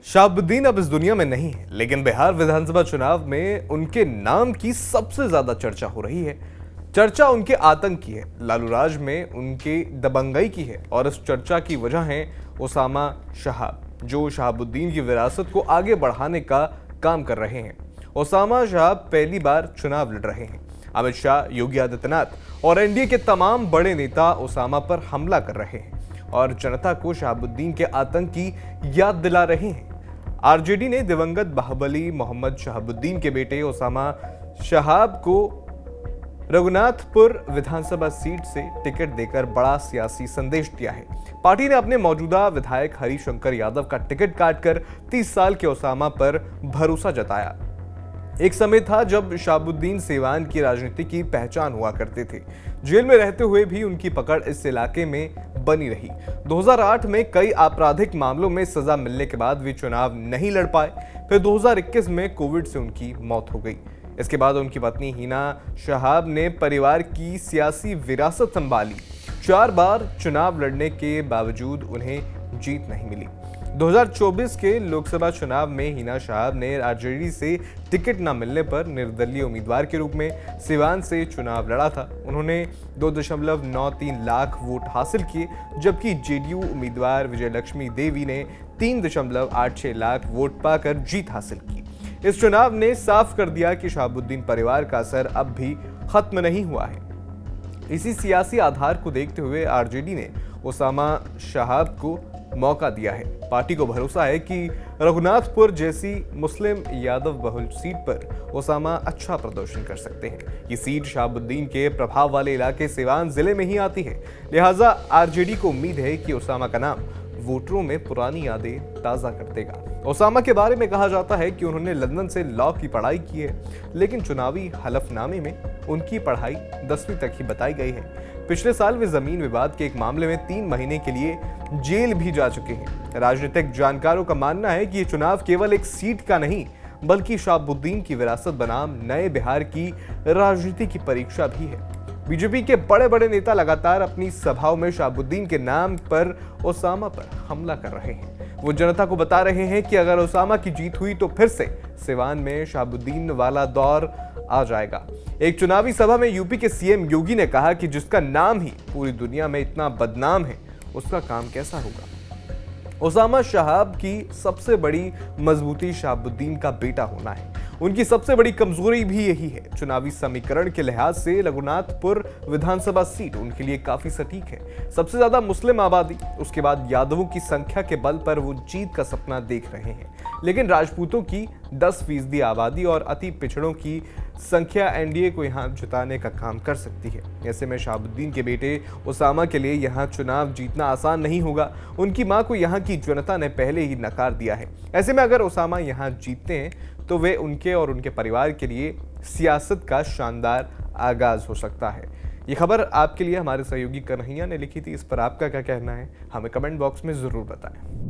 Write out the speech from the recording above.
शहाबुद्दीन अब इस दुनिया में नहीं है, लेकिन बिहार विधानसभा चुनाव में उनके नाम की सबसे ज्यादा चर्चा हो रही है। चर्चा उनके आतंक की है, लालू राज में उनके दबंगई की है और इस चर्चा की वजह है ओसामा शहाब, जो शहाबुद्दीन की विरासत को आगे बढ़ाने का काम कर रहे हैं। ओसामा शहाब पहली बार चुनाव लड़ रहे हैं। अमित शाह, योगी आदित्यनाथ और एनडीए के तमाम बड़े नेता ओसामा पर हमला कर रहे हैं और जनता को शहाबुद्दीन के आतंक की याद दिला रहे हैं। आरजेडी ने दिवंगत बाहुबली मोहम्मद शहाबुद्दीन के बेटे ओसामा शहाब को रघुनाथपुर विधानसभा सीट से टिकट देकर बड़ा सियासी संदेश दिया है। पार्टी ने अपने मौजूदा विधायक हरिशंकर यादव का टिकट काटकर 30 साल के ओसामा पर भरोसा जताया। एक समय था जब शहाबुद्दीन सीवान की राजनीति की पहचान हुआ करते थे। जेल में रहते हुए भी उनकी पकड़ इस इलाके में बनी रही। 2008 में कई आपराधिक मामलों में सजा मिलने के बाद वे चुनाव नहीं लड़ पाए। फिर 2021 में कोविड से उनकी मौत हो गई। इसके बाद उनकी पत्नी हिना शहाब ने परिवार की सियासी विरासत संभाली। 4 बार चुनाव लड़ने के बावजूद उन्हें जीत नहीं मिली। 2024 के लोकसभा चुनाव में हिना शहाब ने आरजेडी से टिकट न मिलने पर निर्दलीय उम्मीदवार के रूप में सिवान से चुनाव लड़ा था। उन्होंने 2.93 लाख वोट हासिल किए, जबकि जेडीयू उम्मीदवार विजयलक्ष्मी देवी ने 3.86 लाख वोट पाकर जीत हासिल की। इस चुनाव ने साफ कर दिया कि शहाबुद्दीन परिवार का असर अब भी खत्म नहीं हुआ है। इसी सियासी आधार को देखते हुए आरजेडी ने ओसामा शहाब को मौका दिया है। पार्टी को भरोसा है कि रघुनाथपुर जैसी मुस्लिम यादव बहुल सीट पर ओसामा अच्छा प्रदर्शन कर सकते हैं। ये सीट शहाबुद्दीन के प्रभाव वाले इलाके सिवान जिले में ही आती है, लिहाजा आरजेडी को उम्मीद है कि ओसामा का नाम वोटरों में पुरानी यादें ताज़ा कर देगा। ओसामा के बारे में कहा जाता है कि उन्होंने लंदन से लॉ की पढ़ाई की है, लेकिन चुनावी हलफनामे में उनकी पढ़ाई 10वीं तक ही बताई गई है। पिछले साल वे जमीन विवाद के एक मामले में 3 महीने के लिए जेल भी जा चुके हैं। राजनीतिक जानकारों का मानना है कि ये चुनाव केवल एक सीट का नहीं, बल्कि शहाबुद्दीन की विरासत बनाम नए बिहार की राजनीति की परीक्षा भी है। बीजेपी के बड़े बड़े नेता लगातार अपनी सभाओं में शहाबुद्दीन के नाम पर ओसामा पर हमला कर रहे हैं। वो जनता को बता रहे हैं कि अगर ओसामा की जीत हुई तो फिर से सिवान में शहाबुद्दीन वाला दौर आ जाएगा। एक चुनावी सभा में यूपी के सीएम योगी ने कहा कि जिसका नाम ही पूरी दुनिया में इतना बदनाम है, उसका काम कैसा होगा। ओसामा शहाब की सबसे बड़ी मजबूती शहाबुद्दीन का बेटा होना है। उनकी सबसे बड़ी कमजोरी भी यही है। चुनावी समीकरण के लिहाज से रघुनाथपुर विधानसभा सीट उनके लिए काफी सटीक है। सबसे ज्यादा मुस्लिम आबादी, उसके बाद यादवों की संख्या के बल पर वो जीत का सपना देख रहे हैं, लेकिन राजपूतों की 10% आबादी और अति पिछड़ों की संख्या एनडीए को यहां जिताने का काम कर सकती है। ऐसे में शहाबुद्दीन के बेटे ओसामा के लिए यहां चुनाव जीतना आसान नहीं होगा। उनकी मां को यहां की जनता ने पहले ही नकार दिया है। ऐसे में अगर ओसामा यहां जीतते हैं तो वे उनके और उनके परिवार के लिए सियासत का शानदार आगाज हो सकता है। ये खबर आपके लिए हमारे सहयोगी कन्हैया ने लिखी थी। इस पर आपका क्या कहना है, हमें कमेंट बॉक्स में जरूर बताएं।